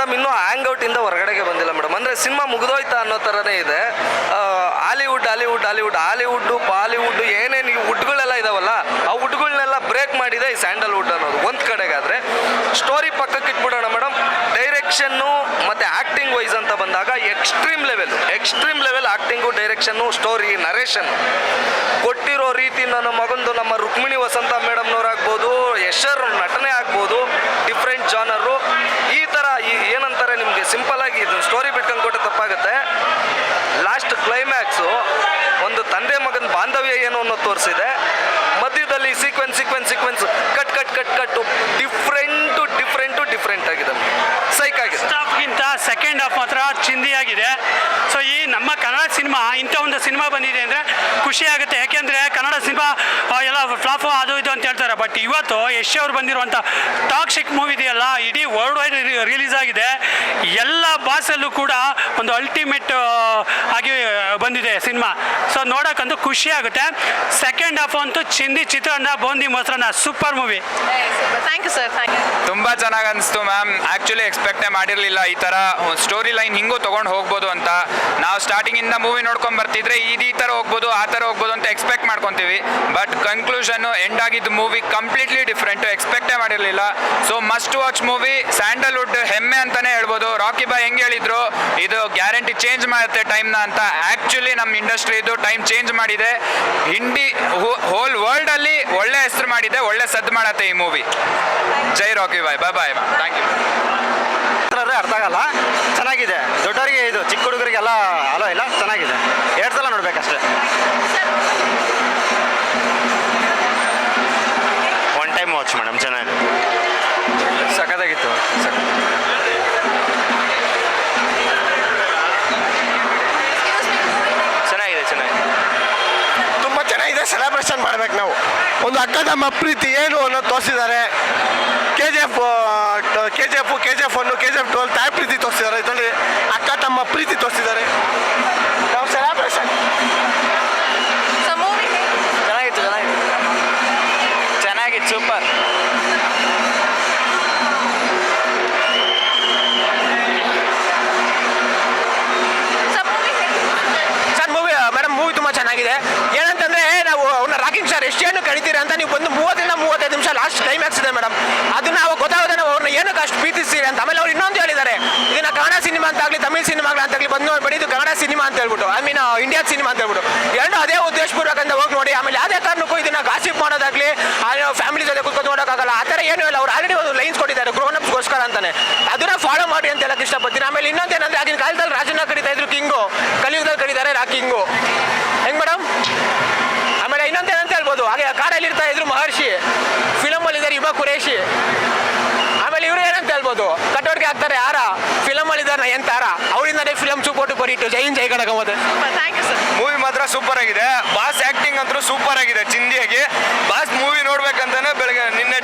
Madam ಇನ್ನೂ ಹ್ಯಾಂಗ್ಔಟಿಂದ ಹೊರಗಡೆಗೆ ಬಂದಿಲ್ಲ madam. ಅಂದರೆ ಸಿನಿಮಾ ಮುಗಿದೋಯ್ತಾ ಅನ್ನೋ ಥರನೇ ಇದೆ. ಹಾಲಿವುಡ್ಡು ಬಾಲಿವುಡ್ಡು ಏನೇನು ಈ ವುಡ್ಗಳೆಲ್ಲ ಇದಾವಲ್ಲ, ಆ ವುಡ್ಗಳನ್ನೆಲ್ಲ ಬ್ರೇಕ್ ಮಾಡಿದೆ ಈ ಸ್ಯಾಂಡಲ್ವುಡ್ ಅನ್ನೋದು ಒಂದು ಕಡೆಗಾದರೆ. ಸ್ಟೋರಿ ಪಕ್ಕಕ್ಕೆ ಇಟ್ಬಿಡೋಣ ಮೇಡಮ್. ಡೈರೆಕ್ಷನ್ನು ಮತ್ತು ಆ್ಯಕ್ಟಿಂಗ್ ವೈಸ್ ಅಂತ ಬಂದಾಗ extreme level acting, direction, story, narration ಕೊಟ್ಟಿರೋ ರೀತಿ ನನ್ನ ಮಗಂದು ನಮ್ಮ ರುಕ್ಮಿಣಿ ವಸಂತ ಮೇಡಮ್ನವ್ರಾಗ್ಬೋದು, ಯಶರ್ ನಟನೆ ಆಗ್ಬೋದು, ಡಿಫ್ರೆಂಟ್ ಜಾನರು. ಈ ಥರ ಏನಂತಾರೆ ನಿಮಗೆ ಸಿಂಪಲಾಗಿ ಇದು ಸ್ಟೋರಿ ಬಿಟ್ಕೊಂಡು ಕೊಟ್ಟರೆ ತಪ್ಪಾಗುತ್ತೆ. ಲಾಸ್ಟ್ ಕ್ಲೈಮ್ಯಾಕ್ಸು ಒಂದು ತಂದೆ ಮಗನ ಬಾಂಧವ್ಯ ಏನು ಅನ್ನೋದು ತೋರಿಸಿದೆ. ಮಧ್ಯದಲ್ಲಿ ಸೀಕ್ವೆನ್ಸ್ ಕಟ್ಟು ಡಿಫ್ರೆಂಟ್ ಆಗಿದೆ, ಸೈಕ್ ಆಗಿದೆ. ಫಸ್ಟ್ ಹಾಫ್ಗಿಂತ ಸೆಕೆಂಡ್ ಹಾಫ್ ಮಾತ್ರ ಚಿಂದಿಯಾಗಿದೆ. ಸೊ ಈ ನಮ್ಮ ಕನ್ನಡ ಸಿನಿಮಾ ಇಂಥ ಒಂದು ಸಿನಿಮಾ ಬಂದಿದೆ ಅಂದರೆ ಖುಷಿ ಆಗುತ್ತೆ. ಯಾಕೆಂದರೆ ಕನ್ನಡ ಸಿನಿಮಾ ಎಲ್ಲ ಫ್ಲಾಫು ಅದು ಇದು ಅಂತ ಹೇಳ್ತಾರೆ. ಬಟ್ ಇವತ್ತು ಯಶ್ ಅವ್ರು ಬಂದಿರುವಂಥ ಟಾಕ್ಸಿಕ್ ಮೂವಿ ಇದೆಯಲ್ಲ, ಇಡೀ ವರ್ಲ್ಡ್ ವೈಡ್ ರಿಲೀಸ್ ಆಗಿದೆ. ಎಲ್ಲ ಭಾಷೆಯಲ್ಲೂ ಕೂಡ ಒಂದು ಅಲ್ಟಿಮೇಟ್ ಆಗಿ ಬಂದಿದೆ ಸಿನಿಮಾ. ಸೊ ನೋಡೋಕ್ಕಂತೂ ಖುಷಿ ಆಗುತ್ತೆ. ಸೆಕೆಂಡ್ ಹಾಫ್ ಅಂತೂ ಚಿಂದಿ ಚಿತ್ರಾನ್ನ ಬೂಂದಿ ಮೊಸರನ್ನ super movie. Thank you sir. ತುಂಬ ಚೆನ್ನಾಗಿ ಅನಿಸ್ತು ಮ್ಯಾಮ್. ಆ್ಯಕ್ಚುಲಿ ಎಕ್ಸ್ಪೆಕ್ಟೇ ಮಾಡಿರಲಿಲ್ಲ ಈ ಥರ ಸ್ಟೋರಿ ಲೈನ್ ಹಿಂಗೂ ತೊಗೊಂಡು ಹೋಗ್ಬೋದು ಅಂತ. ನಾವು ಸ್ಟಾರ್ಟಿಂಗಿಂದ ಮೂವಿ ನೋಡ್ಕೊಂಡು ಬರ್ತಿದ್ರೆ ಈ ಥರ ಹೋಗ್ಬೋದು ಆ ಥರ ಹೋಗ್ಬೋದು ಅಂತ ಎಕ್ಸ್ಪೆಕ್ಟ್ ಮಾಡ್ಕೊತೀವಿ. ಬಟ್ ಕನ್ಕ್ಲೂಷನ್ನು ಎಂಡ್ ಆಗಿದ್ದು ಮೂವಿ ಕಂಪ್ಲೀಟ್ಲಿ ಡಿಫ್ರೆಂಟು, ಎಕ್ಸ್ಪೆಕ್ಟೇ ಮಾಡಿರಲಿಲ್ಲ. So must watch movie. Sandalwood ಹೆಮ್ಮೆ ಅಂತಲೇ ಹೇಳ್ಬೋದು. ರಾಕಿ ಬಾಯ್ ಹೆಂಗೆ ಹೇಳಿದ್ರು, ಇದು ಗ್ಯಾರಂಟಿ ಚೇಂಜ್ ಮಾಡುತ್ತೆ ಟೈಮ್ನ ಅಂತ. ಆ್ಯಕ್ಚುಲಿ ನಮ್ಮ ಇಂಡಸ್ಟ್ರಿದು ಟೈಮ್ ಚೇಂಜ್ ಮಾಡಿದೆ. ಹೋಲ್ ವರ್ಲ್ಡಲ್ಲಿ ಒಳ್ಳೆ ಹೆಸರು ಮಾಡಿದೆ, ಒಳ್ಳೆ ಸದ್ದು ಮಾಡತ್ತೆ ಈ ಮೂವಿ. ಜೈ Rocky bye. Bye. Thank you. ಅರ್ಥ ಆಗಲ್ಲ, ಚೆನ್ನಾಗಿದೆ. ದೊಡ್ಡವರಿಗೆ ಇದು, ಚಿಕ್ಕ ಹುಡುಗರಿಗೆಲ್ಲ ಅಲೋ ಇಲ್ಲ, ಚೆನ್ನಾಗಿದೆ. 2 ಸಲ ನೋಡ್ಬೇಕಷ್ಟೇ. ಒನ್ ಟೈಮ್ ವಾಚ್ ಮೇಡಮ್, ಚೆನ್ನಾಗಿದೆ. ಸಖತ್ತಾಗಿತ್ತು. ಚೆನ್ನಾಗಿದೆ. ತುಂಬ ಚೆನ್ನಾಗಿದೆ. ಸೆಲೆಬ್ರೇಷನ್ ಮಾಡ್ಬೇಕು ನಾವು. ಒಂದು ಅಕ್ಕ ತಮ್ಮ ಪ್ರೀತಿ ಏನು ಅನ್ನೋದು ತೋರಿಸಿದ್ದಾರೆ. KGF 1, KGF 2 ತಾಯಿ ಪ್ರೀತಿ ತೋರಿಸಿದ್ದಾರೆ. ಇದರಲ್ಲಿ ಅಕ್ಕ ತಮ್ಮ ಪ್ರೀತಿ ತೋರಿಸಿದ್ದಾರೆ. ನಾವು ಸೆಲೆಬ್ರೇಷನ್ ಚೆನ್ನಾಗಿತ್ತು ಸೂಪರ್. ಮೂವಿ ತುಂಬ ಚೆನ್ನಾಗಿದೆ. ಏನಂತಂದರೆ ನಾವು ಅವ್ರನ್ನ ರಾಕಿಂಗ್ ಸ್ಟಾರ್ ಎಷ್ಟು ಕಳಿತೀರಿ ಅಂತ ನೀವು ಬಂದು 30-35 ನಿಮಿಷ ಲಾಸ್ಟ್ ಕ್ಲೈಮ್ಯಾಕ್ಸ್ ಇದೆ ಮೇಡಮ್. ಅದನ್ನ ನಾವು ಗೊತ್ತಾಗೋದೇ ನಾವು ಅವ್ರನ್ನ ಏನಕ್ಕೆ ಅಷ್ಟು ಪ್ರೀತಿಸ್ತೀವಿ ಅಂತ. ಆಮೇಲೆ ಅವ್ರು ಇನ್ನೊಂದು ಹೇಳಿದ್ದಾರೆ, ಇದನ್ನ ಕನ್ನಡ ಸಿನಿಮಾ ಅಂತಾಗಲಿ ತಮಿಳ್ ಸಿನಿಮಾಗಳಂತಾಗಲಿ ಬಂದು ನೋಡ್ಬೇಡಿ, ಇದು ಕನ್ನಡ ಸಿನಿಮಾ ಅಂತ ಹೇಳ್ಬಿಟ್ಟು, ಇಂಡಿಯನ್ ಸಿನಿಮಾ ಅಂತ ಹೇಳ್ಬಿಟ್ಟು ಎರಡು ಅದೇ ಉದ್ದೇಶಪೂರ್ವಕಂತ ಹೋಗಿ ನೋಡಿ. ಆಮೇಲೆ ಯಾವುದೇ ಕಾರಣಕ್ಕೂ ಇದನ್ನ ಗಾಸಿಪ್ ಮಾಡೋದಾಗಲಿ ಫ್ಯಾಮಿಲಿ ಜೊತೆ ಕುತ್ಕೊಂಡು ನೋಡೋಕ್ಕಾಗಲ್ಲ, ಆ ಥರ ಏನೂ ಇಲ್ಲ. ಅವ್ರು ಆಲ್ರೆಡಿ ಒಂದು ಲೈನ್ಸ್ ಕೊಟ್ಟಿದ್ದಾರೆ ಗ್ರೋನಪ್ಸ್ಗೋಸ್ಕರ ಅಂತಾನೆ, ಅದನ್ನ ಫಾಲೋ ಮಾಡಿ ಅಂತ ಹೇಳಕ್ಕೆ ಇಷ್ಟಪಡ್ತೀನಿ. ಆಮೇಲೆ ಇನ್ನೊಂದೇನಂದ್ರೆ, ಆಗಿನ ಕಾಲದಲ್ಲಿ ರಾಜನ ಕರೀತಾ ಇದ್ರು ಕಿಂಗು, ಕಲಿಯುಗದಲ್ಲಿ ಕರೀತಾರೆ ರಾಕಿಂಗು. ಹೆಂಗ್ ಮೇಡಮ್? ಆಮೇಲೆ ಇನ್ನೊಂದೇನಂತ ಹೇಳ್ಬೋದು, ಹಾಗೆ ಕಾರಲ್ಲಿ ಇರ್ತಾ ಇದ್ರು ಮಹರ್ಷಿ, ಫಿಲಮಲ್ಲಿ ಇದ್ದಾರೆ ಇಬಾ ಕುರೇಶಿ. ಆಮೇಲೆ ಇವರು ಏನಂತ ಹೇಳ್ಬೋದು, ಕಟ್ಟೋರ್ಗೆ ಆಗ್ತಾರೆ ಯಾರ ಫಿಲಮಲ್ಲಿ ಇದ್ದಾರೆ ಎಂತಾರ, ಅವರಿಂದನೇ ಫಿಲಮ್ ಸೂಪರ್ ಹಿಟ್. ಜೈ ಕಣಕ. ಮತ್ತೆ ಥ್ಯಾಂಕ್ ಯು ಸರ್. ಮೂವಿ ಮಾತ್ರ ಸೂಪರ್ ಆಗಿದೆ. ಬಾಸ್ ಆ್ಯಕ್ಟಿಂಗ್ ಅಂತೂ ಸೂಪರ್ ಆಗಿದೆ ಚಿಂದಿಯಾಗಿ. ಬಾಸ್ ಮೂವಿ ನೋಡ್ಬೇಕಂತಾನೆ ಬೆಳಗ್ಗೆ ನಿನ್ನೆ